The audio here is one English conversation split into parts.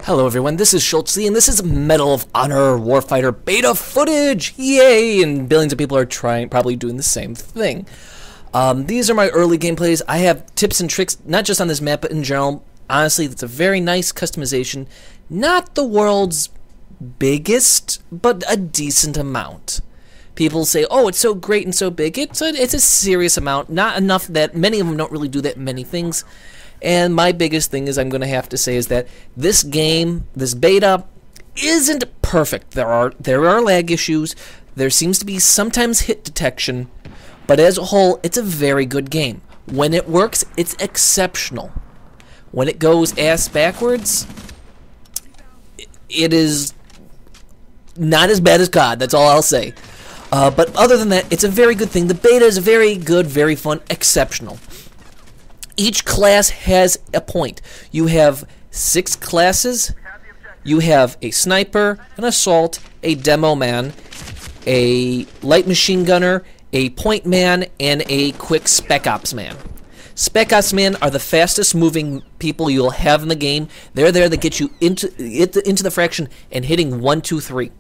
Hello everyone, this is Schultz, and this is Medal of Honor Warfighter beta footage! Yay! And billions of people are probably doing the same thing. These are my early gameplays. I have tips and tricks, not just on this map, but in general. Honestly, it's a very nice customization. Not the world's biggest, but a decent amount. People say, oh, it's so great and so big. It's a serious amount. Not enough that many of them don't really do that many things. And my biggest thing is I'm going to have to say is that this game, this beta, isn't perfect. There are lag issues. There seems to be sometimes hit detection. But as a whole, it's a very good game. When it works, it's exceptional. When it goes ass backwards, it is not as bad as COD. That's all I'll say. But other than that, it's a very good thing. The beta is very good, very fun, exceptional. Each class has a point. You have 6 classes. You have a sniper, an assault, a demo man, a light machine gunner, a point man, and a quick spec ops man. Spec ops men are the fastest moving people you'll have in the game. They're there to get you into the fraction and hitting 1, 2, 3.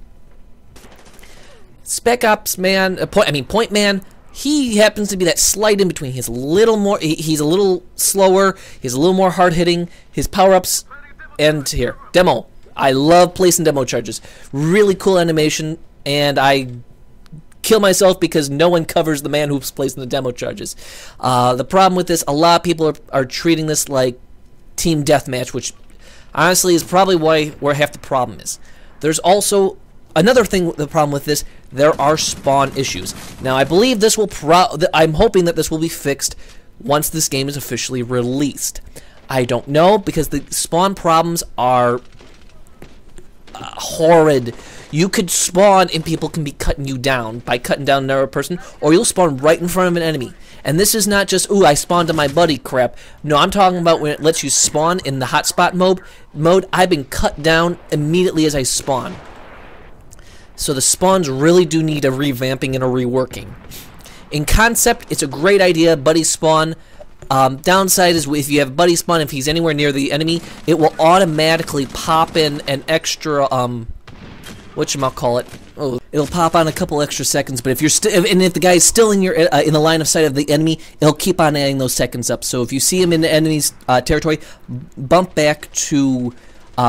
Spec ops man, point man. He happens to be that slight in between. He's a little slower. He's a little more hard hitting. His power ups, and here, demo. I love placing demo charges. Really cool animation, and I kill myself because no one covers the man who's placing the demo charges. The problem with this, a lot of people are treating this like team deathmatch, which honestly is probably where half the problem is. There's also another thing, the problem with this, there are spawn issues. Now, I believe this will I'm hoping that this will be fixed once this game is officially released. I don't know, because the spawn problems are horrid. You could spawn and people can be cutting you down by cutting down another person, or you'll spawn right in front of an enemy. And this is not just, ooh, I spawned to my buddy crap. No, I'm talking about when it lets you spawn in the hotspot mode. I've been cut down immediately as I spawn. So the spawns really do need a revamping and a reworking. In concept, it's a great idea, buddy spawn. Downside is if you have buddy spawn, if he's anywhere near the enemy, it will automatically pop in an extra, whatchamacallit. Oh, it'll pop on a couple extra seconds, but if you're if the guy's still in your in the line of sight of the enemy, it'll keep on adding those seconds up. So if you see him in the enemy's territory, bump back to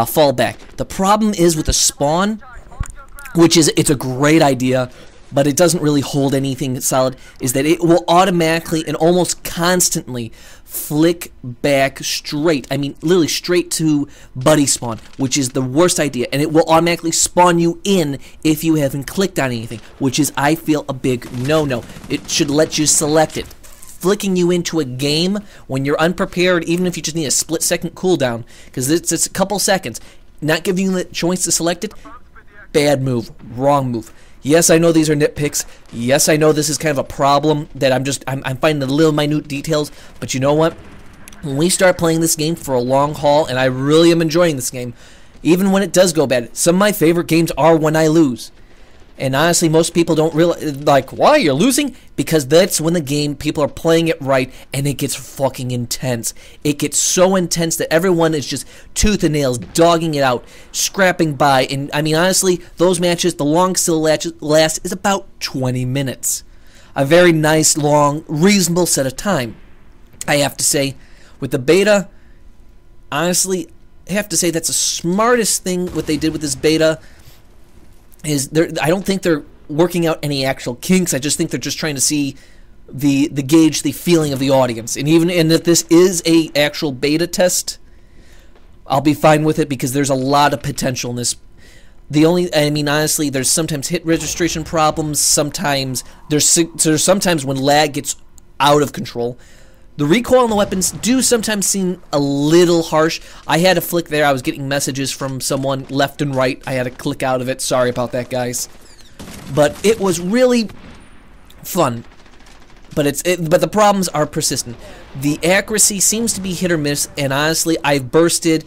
fall back. The problem is with the spawn, which is, it's a great idea, but it doesn't really hold anything solid, is that it will automatically and almost constantly flick back straight. I mean, literally straight to buddy spawn, which is the worst idea. And it will automatically spawn you in if you haven't clicked on anything, which is, I feel, a big no-no. It should let you select it. Flicking you into a game when you're unprepared, even if you just need a split-second cooldown, because it's a couple seconds, not giving you the choice to select it, bad move, wrong move. Yes, I know these are nitpicks. Yes, I know this is kind of a problem that I'm finding the little minute details. But you know what? When we start playing this game for a long haul, and I really am enjoying this game, even when it does go bad, some of my favorite games are when I lose. And honestly, most people don't realize, like, why, you're losing? Because that's when the game, people are playing it right, and it gets fucking intense. It gets so intense that everyone is just tooth and nails, dogging it out, scrapping by. And, I mean, honestly, those matches, the longest they'll last is about 20 minutes. A very nice, long, reasonable set of time. I have to say, with the beta, honestly, I have to say that's the smartest thing what they did with this beta. I don't think they're working out any actual kinks. I just think they're just trying to see the gauge the feeling of the audience. And if this is a actual beta test, I'll be fine with it because there's a lot of potential in this. I mean, honestly, there's sometimes hit registration problems. Sometimes there's sometimes when lag gets out of control. The recoil on the weapons do sometimes seem a little harsh. I had a flick there. I was getting messages from someone left and right. I had to click out of it. Sorry about that, guys. But it was really fun. But the problems are persistent. The accuracy seems to be hit or miss, and honestly, I've bursted.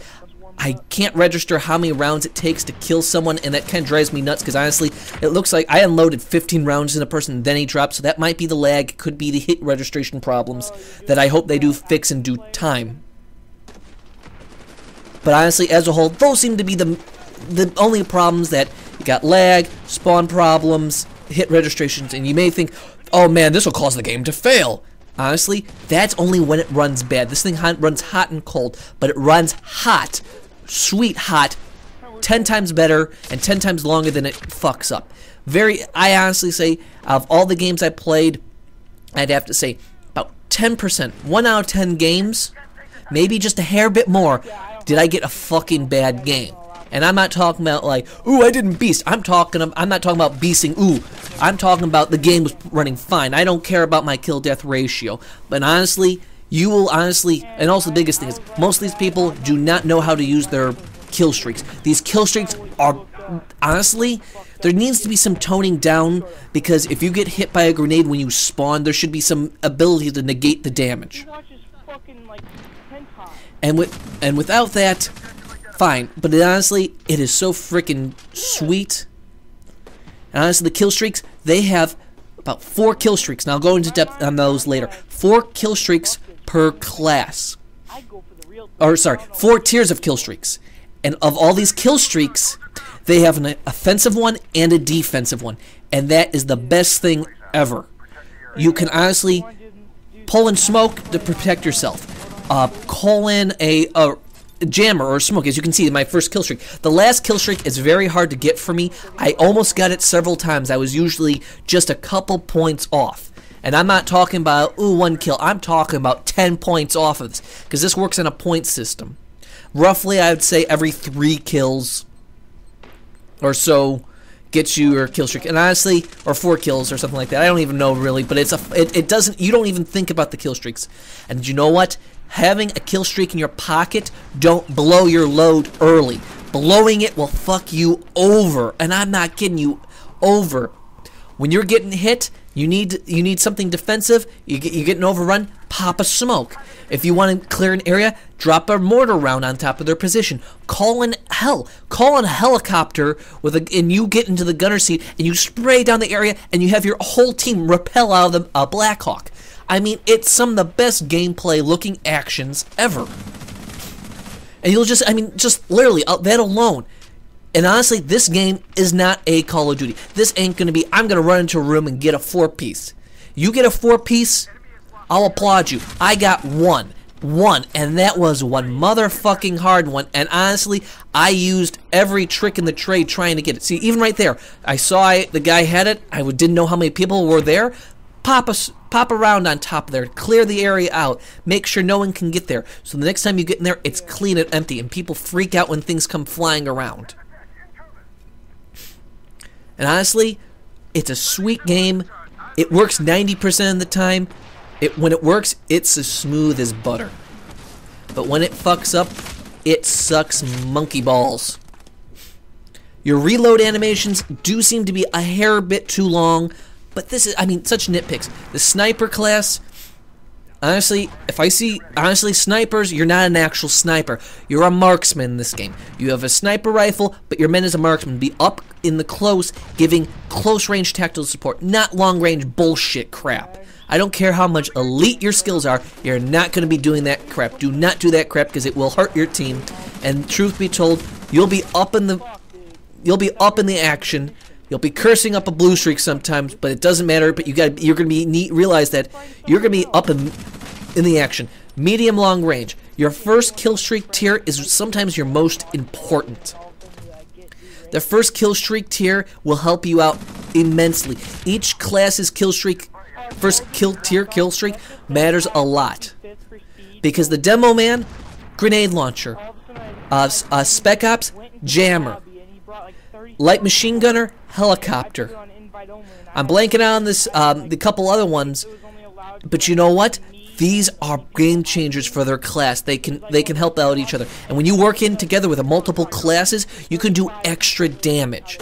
I can't register how many rounds it takes to kill someone, and that kind of drives me nuts because honestly, it looks like I unloaded 15 rounds in a person, then he dropped, so that might be the lag, could be the hit registration problems that I hope they do fix in due time. But honestly, as a whole, those seem to be the only problems. That you got lag, spawn problems, hit registrations, and you may think, oh man, this will cause the game to fail. Honestly, that's only when it runs bad. This thing runs hot and cold, but it runs hot, sweet hot, 10 times better and 10 times longer than it fucks up. I honestly say, out of all the games I played, I'd have to say about 10%, 1 out of 10 games, maybe just a hair bit more, did I get a fucking bad game. And I'm not talking about like, ooh, I didn't beast. I'm not talking about beasting. Ooh, I'm talking about the game was running fine. I don't care about my kill-death ratio. But honestly, you will honestly, and also the biggest thing is, most of these people do not know how to use their kill streaks. These kill streaks are, honestly, there needs to be some toning down, because if you get hit by a grenade when you spawn, there should be some ability to negate the damage. And without that, fine, but honestly, it is so freaking sweet. And honestly, the kill streaks, they have about 4 kill streaks. Now, I'll go into depth on those later. 4 kill streaks per class. Or, sorry, 4 tiers of kill streaks. And of all these kill streaks, they have an offensive one and a defensive one. And that is the best thing ever. You can honestly pull in smoke to protect yourself. Call in a jammer or smoke. As you can see, my first kill streak. The last kill streak is very hard to get for me. I almost got it several times. I was usually just a couple points off. And I'm not talking about, ooh, 1 kill. I'm talking about 10 points off of this, because this works in a point system. Roughly, I would say every 3 kills or so gets you your kill streak. And honestly, or 4 kills or something like that. I don't even know really, but it doesn't, you don't even think about the kill streaks. And you know what? Having a kill streak in your pocket, don't blow your load early. Blowing it will fuck you over, and I'm not kidding you, over. When you're getting hit, you need something defensive. You get an overrun, pop a smoke. If you want to clear an area, drop a mortar round on top of their position. Call in a helicopter and you get into the gunner seat and you spray down the area and you have your whole team rappel out of the Black Hawk. I mean, it's some of the best gameplay looking actions ever. And you'll just, I mean, just literally, that alone. And honestly, this game is not a Call of Duty. This ain't going to be, I'm going to run into a room and get a 4-piece. You get a 4-piece, I'll applaud you. I got one, and that was one motherfucking hard one. And honestly, I used every trick in the trade trying to get it. See, even right there, I saw the guy had it. I didn't know how many people were there. Pop a round on top of there, clear the area out, make sure no one can get there. So the next time you get in there, it's clean and empty, and people freak out when things come flying around. And honestly, it's a sweet game. It works 90% of the time. When it works, it's as smooth as butter. But when it fucks up, it sucks monkey balls. Your reload animations do seem to be a hair bit too long. But this is, I mean, such nitpicks. The sniper class, honestly, snipers, you're not an actual sniper. You're a marksman in this game. You have a sniper rifle, but you're meant as a marksman. Be up in the close, giving close range tactical support, not long range bullshit crap. I don't care how much elite your skills are, you're not going to be doing that crap. Do not do that crap, because it will hurt your team. And truth be told, you'll be up in the action. You'll be cursing up a blue streak sometimes, but it doesn't matter. But you're gonna realize that you're gonna be up in the action. Medium long range. Your first kill streak tier is sometimes your most important. The first kill streak tier will help you out immensely. Each class's first kill streak matters a lot, because the demo man, grenade launcher, spec ops, jammer, light machine gunner, helicopter. I'm blanking on this, the couple other ones, but you know what? These are game changers for their class. They can help out each other. And when you work in together with multiple classes, you can do extra damage.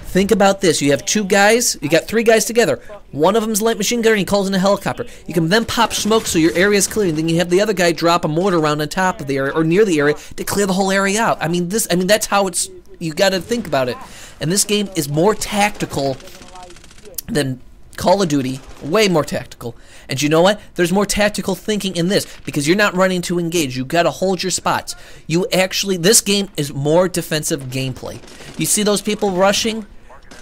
Think about this. You have 2 guys, you got 3 guys together. One of them's light machine gunner and he calls in a helicopter. You can then pop smoke so your area is clear, and then you have the other guy drop a mortar round on top of the area or near the area to clear the whole area out. I mean that's how you got to think about it. And this game is more tactical than Call of Duty, way more tactical. And you know what? There's more tactical thinking in this because you're not running to engage. You gotta hold your spots. This game is more defensive gameplay. You see those people rushing?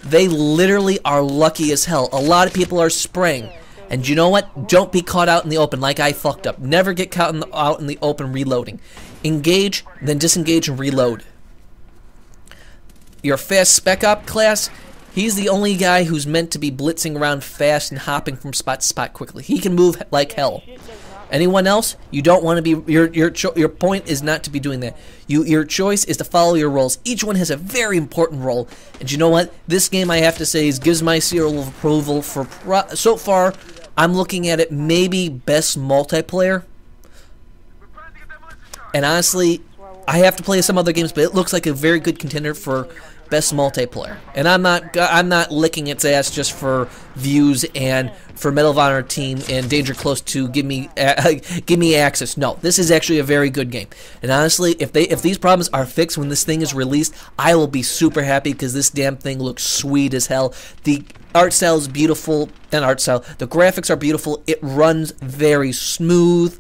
They literally are lucky as hell. A lot of people are spraying. And you know what? Don't be caught out in the open like I fucked up. Never get caught out in the open reloading. Engage, then disengage and reload. Your fast spec op class, he's the only guy who's meant to be blitzing around fast and hopping from spot to spot quickly. He can move like hell. Anyone else? You don't want to be. Your point is not to be doing that. Your choice is to follow your roles. Each one has a very important role. And you know what? This game, I have to say, gives my seal of approval for. So far, I'm looking at it maybe best multiplayer. And honestly, I have to play some other games, but it looks like a very good contender for best multiplayer. And I'm not licking its ass just for views and for Medal of Honor team and Danger Close to give me access. No, this is actually a very good game. And honestly, if these problems are fixed when this thing is released, I will be super happy because this damn thing looks sweet as hell. The art style is beautiful, the graphics are beautiful. It runs very smooth.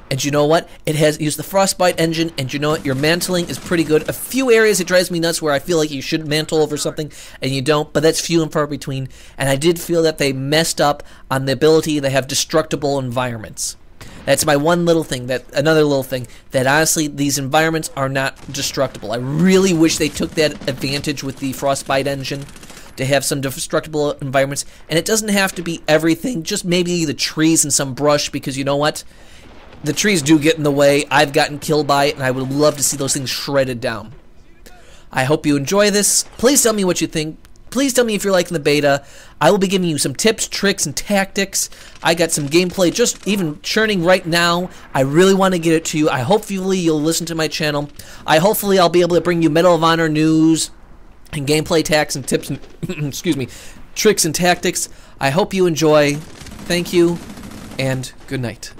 And you know what? It has used the Frostbite engine, and you know what? Your mantling is pretty good. A few areas it drives me nuts where I feel like you should mantle over something, and you don't, but that's few and far between. And I did feel that they messed up on the ability to have destructible environments. That's my one little thing, another little thing, that honestly, these environments are not destructible. I really wish they took that advantage with the Frostbite engine to have some destructible environments. And it doesn't have to be everything, just maybe the trees and some brush, because you know what? The trees do get in the way. I've gotten killed by it, and I would love to see those things shredded down. I hope you enjoy this. Please tell me what you think. Please tell me if you're liking the beta. I will be giving you some tips, tricks, and tactics. I got some gameplay just even churning right now. I really want to get it to you. Hopefully you'll listen to my channel. Hopefully I'll be able to bring you Medal of Honor news and gameplay tactics and tips and excuse me, tricks and tactics. I hope you enjoy. Thank you, and good night.